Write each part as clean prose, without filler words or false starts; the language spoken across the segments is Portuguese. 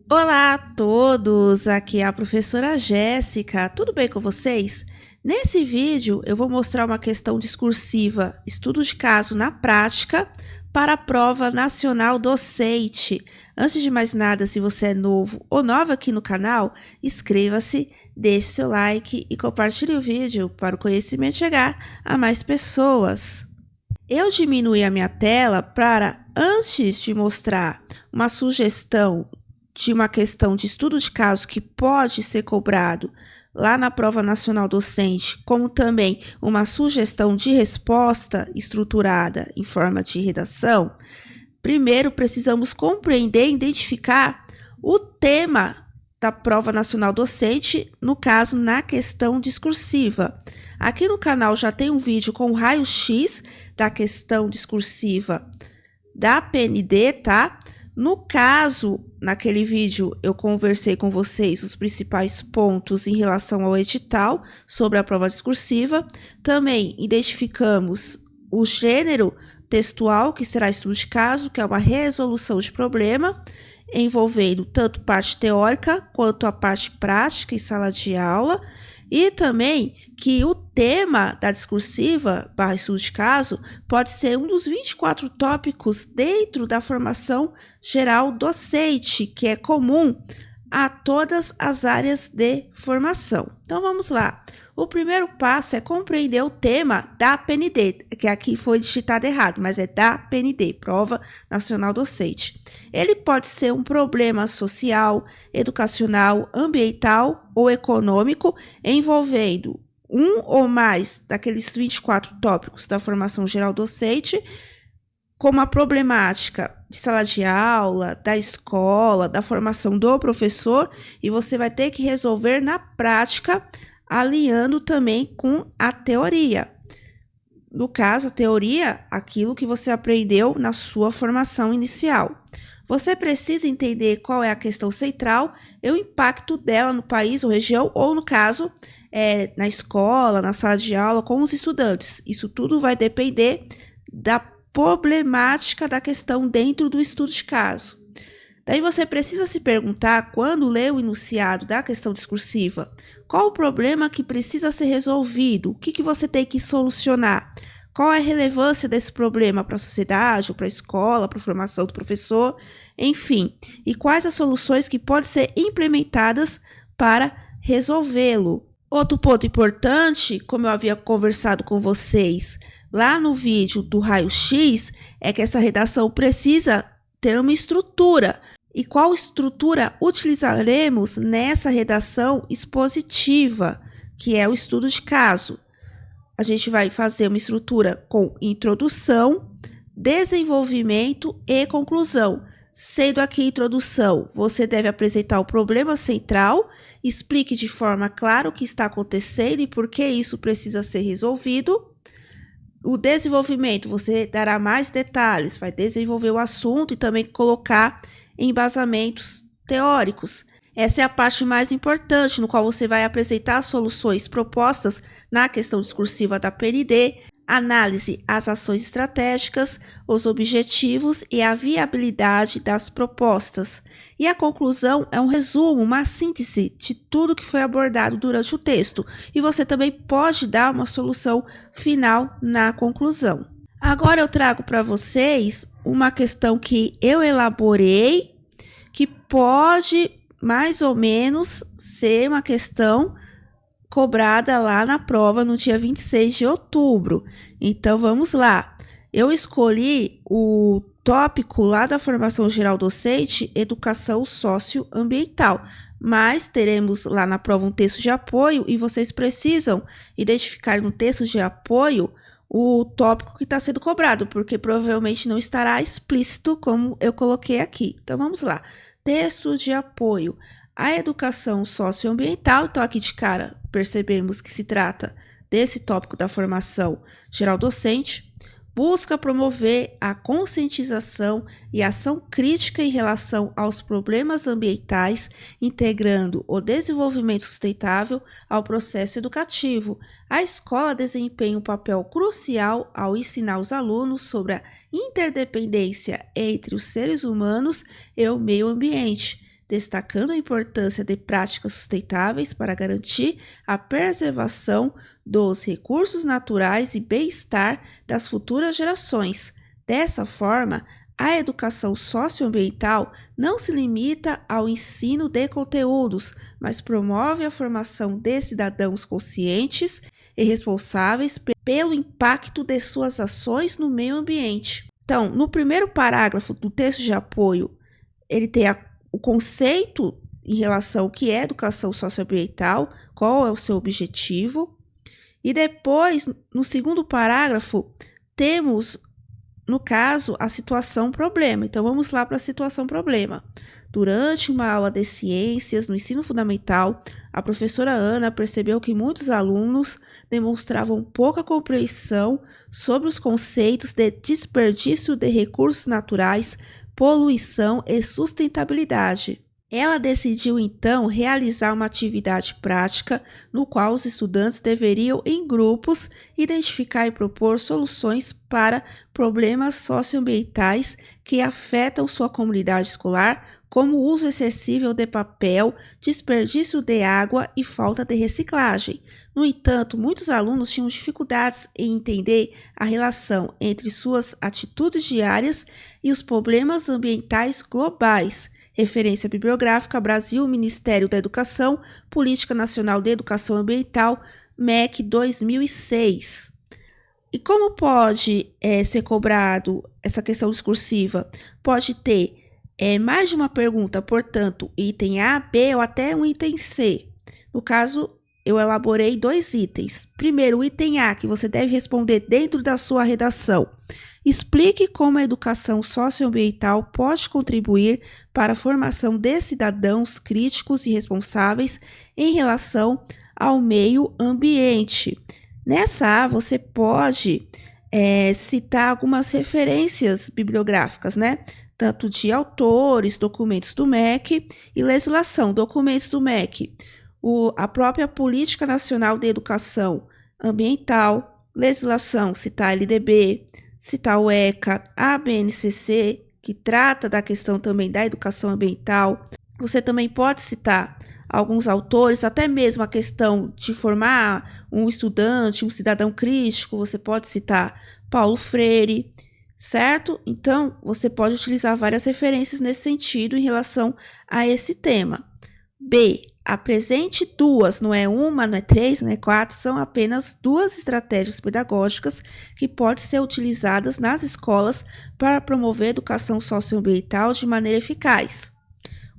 Olá a todos, aqui é a professora Jéssica, tudo bem com vocês? Nesse vídeo eu vou mostrar uma questão discursiva, estudo de caso na prática, para a prova nacional docente. Antes de mais nada, se você é novo ou nova aqui no canal, inscreva-se, deixe seu like e compartilhe o vídeo para o conhecimento chegar a mais pessoas. Eu diminuí a minha tela para, antes de mostrar uma sugestão de uma questão de estudo de caso que pode ser cobrado lá na prova nacional docente, como também uma sugestão de resposta estruturada em forma de redação, primeiro precisamos compreender e identificar o tema da prova nacional docente, no caso, na questão discursiva. Aqui no canal já tem um vídeo com o raio-x da questão discursiva da PND, tá? No caso, naquele vídeo eu conversei com vocês os principais pontos em relação ao edital sobre a prova discursiva. Também identificamos o gênero textual, que será estudo de caso, que é uma resolução de problema, envolvendo tanto parte teórica quanto a parte prática em sala de aula. E também que o tema da discursiva / estudo de caso pode ser um dos 24 tópicos dentro da formação geral docente, que é comum a todas as áreas de formação. Então vamos lá. O primeiro passo é compreender o tema da PND, que aqui foi digitado errado, mas é da PND, Prova Nacional Docente. Ele pode ser um problema social, educacional, ambiental ou econômico, envolvendo um ou mais daqueles 24 tópicos da formação geral docente, como a problemática de sala de aula, da escola, da formação do professor, e você vai ter que resolver na prática, alinhando também com a teoria. No caso, a teoria, aquilo que você aprendeu na sua formação inicial. Você precisa entender qual é a questão central e o impacto dela no país ou região, ou no caso, na escola, na sala de aula, com os estudantes. Isso tudo vai depender da problemática da questão dentro do estudo de caso. Daí você precisa se perguntar, quando lê o enunciado da questão discursiva, qual o problema que precisa ser resolvido? O que você tem que solucionar? Qual é a relevância desse problema para a sociedade, ou para a escola, para a formação do professor, enfim. E quais as soluções que podem ser implementadas para resolvê-lo? Outro ponto importante, como eu havia conversado com vocês lá no vídeo do raio-x, é que essa redação precisa ter uma estrutura. E qual estrutura utilizaremos nessa redação expositiva, que é o estudo de caso? A gente vai fazer uma estrutura com introdução, desenvolvimento e conclusão. Sendo aqui introdução, você deve apresentar o problema central, explique de forma clara o que está acontecendo e por que isso precisa ser resolvido. O desenvolvimento, você dará mais detalhes, vai desenvolver o assunto e também colocar embasamentos teóricos. Essa é a parte mais importante, no qual você vai apresentar as soluções propostas na questão discursiva da PND, análise as ações estratégicas, os objetivos e a viabilidade das propostas. E a conclusão é um resumo, uma síntese de tudo que foi abordado durante o texto. E você também pode dar uma solução final na conclusão. Agora eu trago para vocês uma questão que eu elaborei, que pode mais ou menos ser uma questão cobrada lá na prova no dia 26 de outubro. Então, vamos lá. Eu escolhi o tópico lá da formação geral docente, educação socioambiental, mas teremos lá na prova um texto de apoio e vocês precisam identificar no texto de apoio o tópico que está sendo cobrado, porque provavelmente não estará explícito como eu coloquei aqui. Então, vamos lá. Texto de apoio. A educação socioambiental, então aqui de cara percebemos que se trata desse tópico da formação geral docente, busca promover a conscientização e ação crítica em relação aos problemas ambientais, integrando o desenvolvimento sustentável ao processo educativo. A escola desempenha um papel crucial ao ensinar os alunos sobre a interdependência entre os seres humanos e o meio ambiente, destacando a importância de práticas sustentáveis para garantir a preservação dos recursos naturais e bem-estar das futuras gerações. Dessa forma, a educação socioambiental não se limita ao ensino de conteúdos, mas promove a formação de cidadãos conscientes e responsáveis pelo impacto de suas ações no meio ambiente. Então, no primeiro parágrafo do texto de apoio, ele tem o conceito em relação ao que é educação socioambiental, qual é o seu objetivo. E depois, no segundo parágrafo, temos, no caso, a situação problema. Então, vamos lá para a situação problema. Durante uma aula de ciências no ensino fundamental, a professora Ana percebeu que muitos alunos demonstravam pouca compreensão sobre os conceitos de desperdício de recursos naturais, poluição e sustentabilidade. Ela decidiu, então, realizar uma atividade prática no qual os estudantes deveriam, em grupos, identificar e propor soluções para problemas socioambientais que afetam sua comunidade escolar, como o uso excessivo de papel, desperdício de água e falta de reciclagem. No entanto, muitos alunos tinham dificuldades em entender a relação entre suas atitudes diárias e os problemas ambientais globais. Referência bibliográfica: Brasil, Ministério da Educação, Política Nacional de Educação Ambiental, MEC 2006. E como pode ser cobrado essa questão discursiva? Pode ter mais de uma pergunta, portanto, item A, B ou até um item C. No caso, eu elaborei 2 itens. Primeiro, o item A, que você deve responder dentro da sua redação. Explique como a educação socioambiental pode contribuir para a formação de cidadãos críticos e responsáveis em relação ao meio ambiente. Nessa A, você pode citar algumas referências bibliográficas, né? Tanto de autores, documentos do MEC e legislação, documentos do MEC. A própria Política Nacional de Educação Ambiental, legislação, citar a LDB, citar o ECA, a BNCC, que trata da questão também da educação ambiental. Você também pode citar alguns autores, até mesmo a questão de formar um estudante, um cidadão crítico, você pode citar Paulo Freire, certo? Então, você pode utilizar várias referências nesse sentido em relação a esse tema. B. Apresente 2, não é uma, não é 3, não é 4, são apenas 2 estratégias pedagógicas que podem ser utilizadas nas escolas para promover a educação socioambiental de maneira eficaz.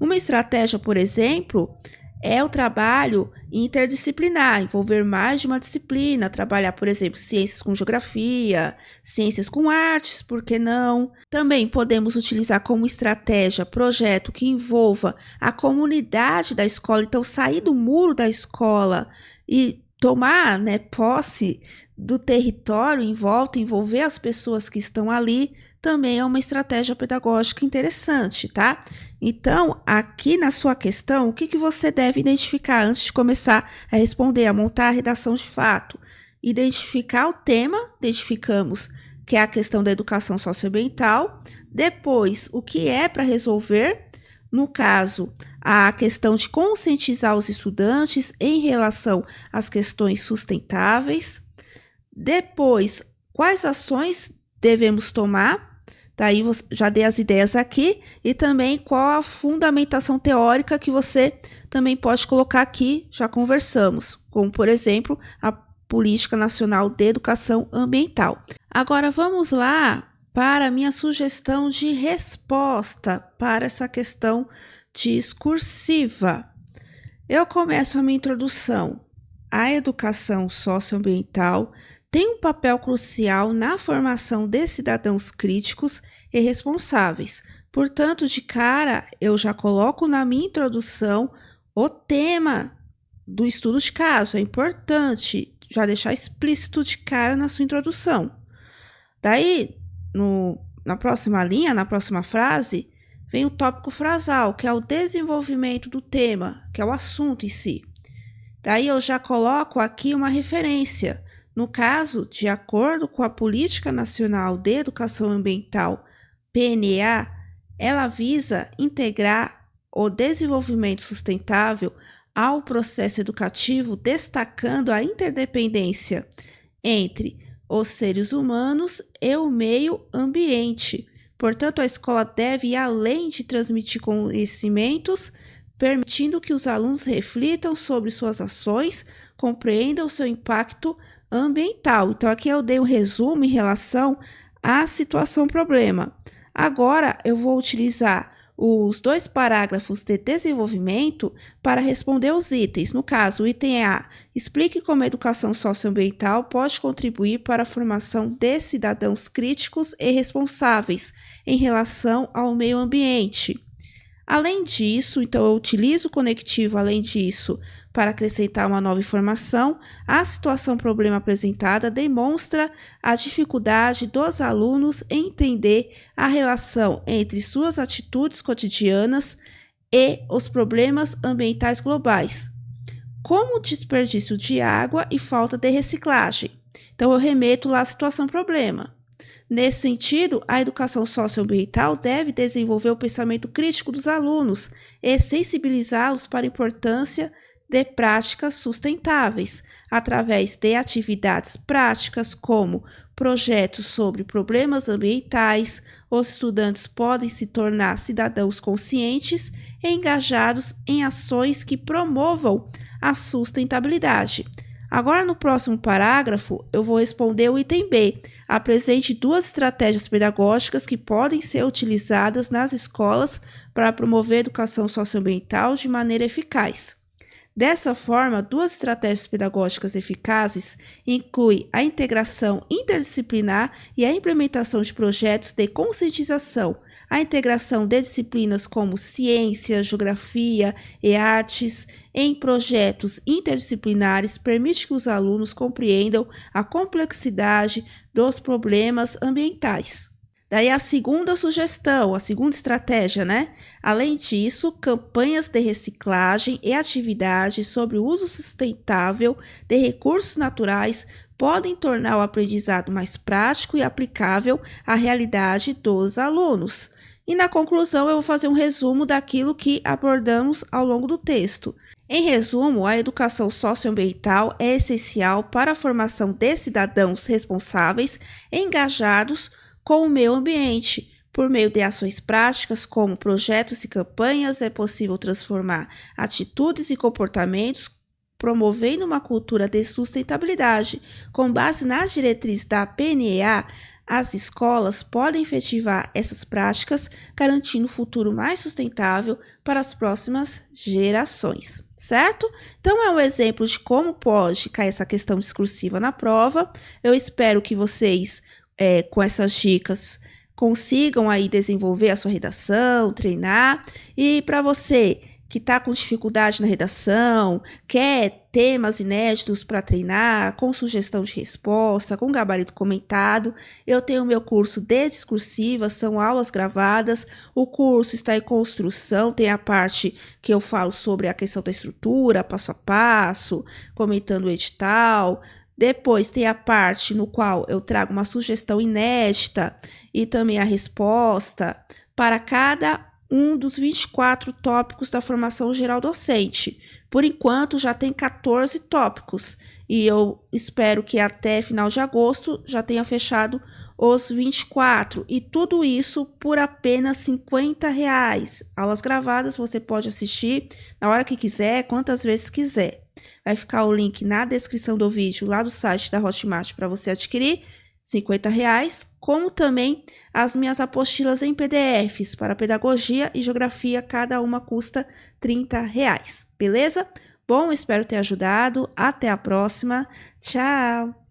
Uma estratégia, por exemplo, é o trabalho interdisciplinar, envolver mais de uma disciplina, trabalhar, por exemplo, ciências com geografia, ciências com artes, por que não? Também podemos utilizar como estratégia projeto que envolva a comunidade da escola, então sair do muro da escola e tomar, posse do território em volta, envolver as pessoas que estão ali, também é uma estratégia pedagógica interessante, tá? Então, aqui na sua questão, o que você deve identificar antes de começar a responder, a montar a redação de fato? Identificar o tema, identificamos que é a questão da educação socioambiental. Depois, o que é para resolver? No caso, a questão de conscientizar os estudantes em relação às questões sustentáveis. Depois, quais ações devemos tomar? Daí já dei as ideias aqui, e também qual a fundamentação teórica que você também pode colocar aqui, já conversamos, como por exemplo, a Política Nacional de Educação Ambiental. Agora vamos lá para a minha sugestão de resposta para essa questão discursiva. Eu começo a minha introdução. A educação socioambiental tem um papel crucial na formação de cidadãos críticos e responsáveis. Portanto, de cara, eu já coloco na minha introdução o tema do estudo de caso. É importante já deixar explícito de cara na sua introdução. Daí, na próxima linha, na próxima frase, vem o tópico frasal, que é o desenvolvimento do tema, que é o assunto em si. Daí eu já coloco aqui uma referência. No caso, de acordo com a Política Nacional de Educação Ambiental, PNA, ela visa integrar o desenvolvimento sustentável ao processo educativo, destacando a interdependência entre os seres humanos e o meio ambiente. Portanto, a escola deve ir além de transmitir conhecimentos, permitindo que os alunos reflitam sobre suas ações, compreendam seu impacto ambiental. Então, aqui eu dei um resumo em relação à situação problema. Agora, eu vou utilizar os 2 parágrafos de desenvolvimento para responder os itens. No caso, o item A, explique como a educação socioambiental pode contribuir para a formação de cidadãos críticos e responsáveis em relação ao meio ambiente. Além disso, então eu utilizo o conectivo, além disso, para acrescentar uma nova informação. A situação problema apresentada demonstra a dificuldade dos alunos em entender a relação entre suas atitudes cotidianas e os problemas ambientais globais, como o desperdício de água e falta de reciclagem. Então eu remeto lá à situação problema. Nesse sentido, a educação socioambiental deve desenvolver o pensamento crítico dos alunos e sensibilizá-los para a importância de práticas sustentáveis, através de atividades práticas como projetos sobre problemas ambientais. Os estudantes podem se tornar cidadãos conscientes e engajados em ações que promovam a sustentabilidade. Agora, no próximo parágrafo, eu vou responder o item B. Apresente 2 estratégias pedagógicas que podem ser utilizadas nas escolas para promover a educação socioambiental de maneira eficaz. Dessa forma, 2 estratégias pedagógicas eficazes incluem a integração interdisciplinar e a implementação de projetos de conscientização, a integração de disciplinas como ciência, geografia e artes em projetos interdisciplinares permite que os alunos compreendam a complexidade dos problemas ambientais. Daí a segunda sugestão, a segunda estratégia, né? Além disso, campanhas de reciclagem e atividades sobre o uso sustentável de recursos naturais podem tornar o aprendizado mais prático e aplicável à realidade dos alunos. E na conclusão, eu vou fazer um resumo daquilo que abordamos ao longo do texto. Em resumo, a educação socioambiental é essencial para a formação de cidadãos responsáveis, engajados com o meio ambiente. Por meio de ações práticas, como projetos e campanhas, é possível transformar atitudes e comportamentos, promovendo uma cultura de sustentabilidade. Com base nas diretrizes da PNEA, as escolas podem efetivar essas práticas, garantindo um futuro mais sustentável para as próximas gerações, certo? Então, é um exemplo de como pode cair essa questão discursiva na prova. Eu espero que vocês, com essas dicas, consigam aí desenvolver a sua redação, treinar. E para você que está com dificuldade na redação, quer temas inéditos para treinar, com sugestão de resposta, com gabarito comentado, eu tenho o meu curso de discursiva, são aulas gravadas. O curso está em construção, tem a parte que eu falo sobre a questão da estrutura, passo a passo, comentando o edital. Depois tem a parte no qual eu trago uma sugestão inédita e também a resposta para cada um dos 24 tópicos da formação geral docente. Por enquanto, já tem 14 tópicos e eu espero que até final de agosto já tenha fechado os 24. E tudo isso por apenas R$50. Aulas gravadas, você pode assistir na hora que quiser, quantas vezes quiser. Vai ficar o link na descrição do vídeo lá do site da Hotmart para você adquirir. R$50, como também as minhas apostilas em PDFs para pedagogia e geografia, cada uma custa R$30, beleza? Bom, espero ter ajudado. Até a próxima. Tchau!